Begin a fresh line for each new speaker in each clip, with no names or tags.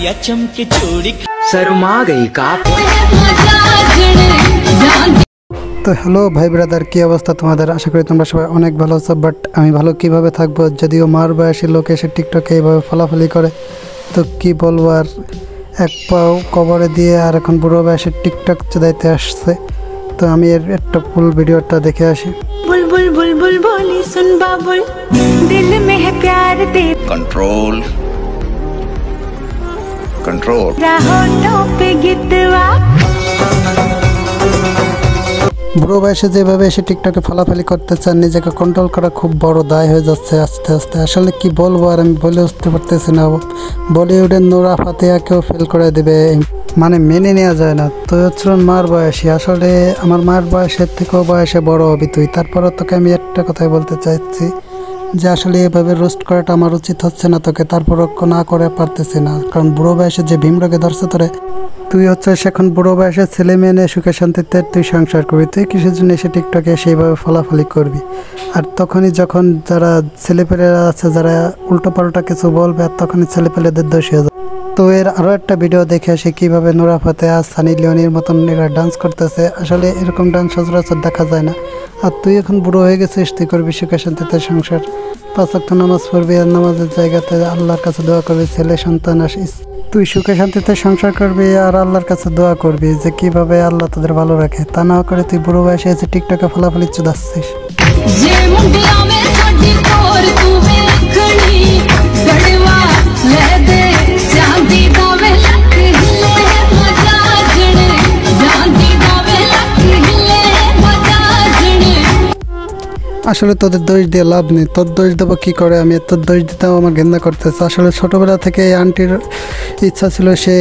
नैया चमके चूड़ी
शर्मा गई का।
तो हेलो भाई ब्रादार, की अवस्था तुम्हारे? आशा करी তোমরা সবাই অনেক ভালো আছো। বাট আমি ভালো কিভাবে থাকবো, যদিও মার বয়সী লোক এসে টিকটকে এইভাবে ফলাফলি করে, তো কি বলবো আর। এক পাও কবরে দিয়ে আর এখন বুড়ো বয়সে টিকটক চলাইতে আসছে। তো আমি এর একটা ফুল ভিডিওটা দেখে আসি।
बुलबुल बुलबुल बोली सुन बाबुल, दिल में है प्यार दे
कंट्रोल कंट्रोल
होठों पे गितवा।
বুড়ো বয়সে যেভাবে এসে টিকটকে ফলাফলি করতে চান, নিজেকে কন্ট্রোল করা খুব বড় দায় হয়ে যাচ্ছে আস্তে আস্তে। আসলে কি বলবো আর, আমি বলে উঠতে পারতেছি না। বলিউডের নোরা ফাতেহাকেও ফেল করে দেবে, মানে মেনে নেওয়া যায় না। তো হচ্ছে মার বয়সী, আসলে আমার মার বয়সের থেকেও বয়সে বড় হবি তুই। তারপরও তোকে আমি একটা কথাই বলতে চাইছি যে আসলে এভাবে রোস্ট করাটা আমার উচিত হচ্ছে না তোকে। তারপরও না করে পারতেছি না, কারণ বুড়ো বয়সে যে ভীমরোগে ধরছে তোরে, তুই হচ্ছে এখন বুড়ো বয়সের ছেলে মেয়ে নিয়ে সুখে শান্তিতে তুই সংসার করবি। তুই কিসের জন্য এসে টিকটকে সেইভাবে ফলাফলি করবি? আর তখনই যখন যারা ছেলেপেলেরা আছে যারা উল্টো পাল্টা কিছু বলবে, আর তখনই ছেলেপেলেদের দোষী হয়ে যাবে। তো এর আরও একটা ভিডিও দেখে আসে কীভাবে নোরা ফাতেহা সানি লিওনির মতন এরা ডান্স করতেছে। আসলে এরকম ডান্স সচরাচর দেখা যায় না। আর তুই এখন বুড়ো হয়ে গেছিস, তুই করবি সুখে শান্তিতে সংসার, 5 ওয়াক্ত নামাজ পড়বি, আর নামাজের জায়গাতে আল্লাহর কাছে দোয়া করবি ছেলে সন্তান আসিস। তুই সুখে শান্তিতে সংসার করবি আর আল্লাহর কাছে দোয়া করবি যে কীভাবে আল্লাহ তাদের ভালো রাখে। তা না করে তুই বুড়ো বয়সে এসে টিকটকে ফলাফলি চুদাচ্ছিস। আসলে তোদের দোষ দিয়ে লাভ নেই, তোর দোষ দেবো কী করে আমি? তোর দোষ দিতেও আমার ঘেন্না করতেছে। আসলে ছোটোবেলা থেকে এই আন্টির ইচ্ছা ছিল সে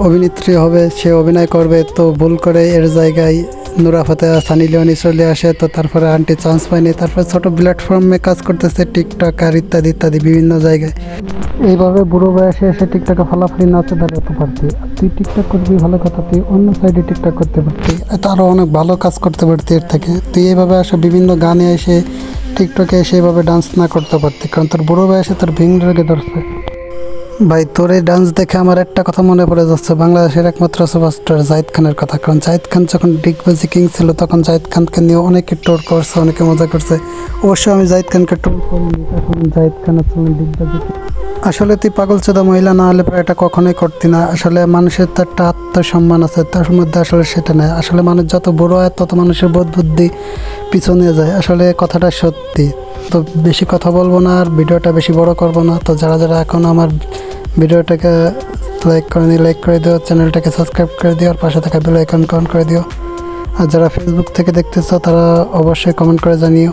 অভিনেত্রী হবে, সে অভিনয় করবে। তো ভুল করে এর জায়গায় নোরা ফাতেহা সানি লিওনি চলে আসে। তো তারপরে আন্টি চান্স পায়নি, তারপরে ছোটো প্ল্যাটফর্মে কাজ করতেছে, টিকটক আর ইত্যাদি ইত্যাদি বিভিন্ন জায়গায়। এইভাবে বুড়ো বয়সে এসে টিকটকে ফলাফলি নাচে দাঁড়াতে পারতি। তুই টিকটক করবি ভালো কথা, তুই অন্য সাইডে টিকটক করতে পারতি, আরও অনেক ভালো কাজ করতে পারতি এর থেকে। তুই এইভাবে আসে বিভিন্ন গানে এসে টিকটকে এসে এইভাবে ডান্স না করতে পারতি, কারণ তোর বুড়ো বয়সে তোর ভীমরোগে ধরছে। ভাই তোর এই ডান্স দেখে আমার একটা কথা মনে পড়ে যাচ্ছে, বাংলাদেশের একমাত্র সুপারস্টার জাহিদ খানের কথা। কারণ জাহিদ খান যখন ডিগবাজি কিং ছিল, তখন জাহিদ খানকে নিয়ে অনেকে টোর করছে, অনেকে মজা করছে। অবশ্যই আমি জাহিদ খানকে টোর করিনি, এখন জাহিদ খান হচ্ছে ডিগবাজি। আসলে তুই পাগলচোদা মহিলা না হলে পরে এটা কখনোই করতি না। আসলে মানুষের তো একটা আত্মসম্মান আছে, তার মধ্যে আসলে সেটা নেই। আসলে মানুষ যত বড় হয় তত মানুষের বোধ বুদ্ধি পিছনে যায়। আসলে কথাটা সত্যি। তো বেশি কথা বলবো না আর ভিডিওটা বেশি বড় করব না। তো যারা যারা এখন আমার ভিডিওটাকে লাইক করে দিও, চ্যানেলটাকে সাবস্ক্রাইব করে দিও, আর পাশে থাকা বেল আইকন অন করে দিও। আর যারা ফেসবুক থেকে দেখতেছো তারা অবশ্যই কমেন্ট করে জানিও।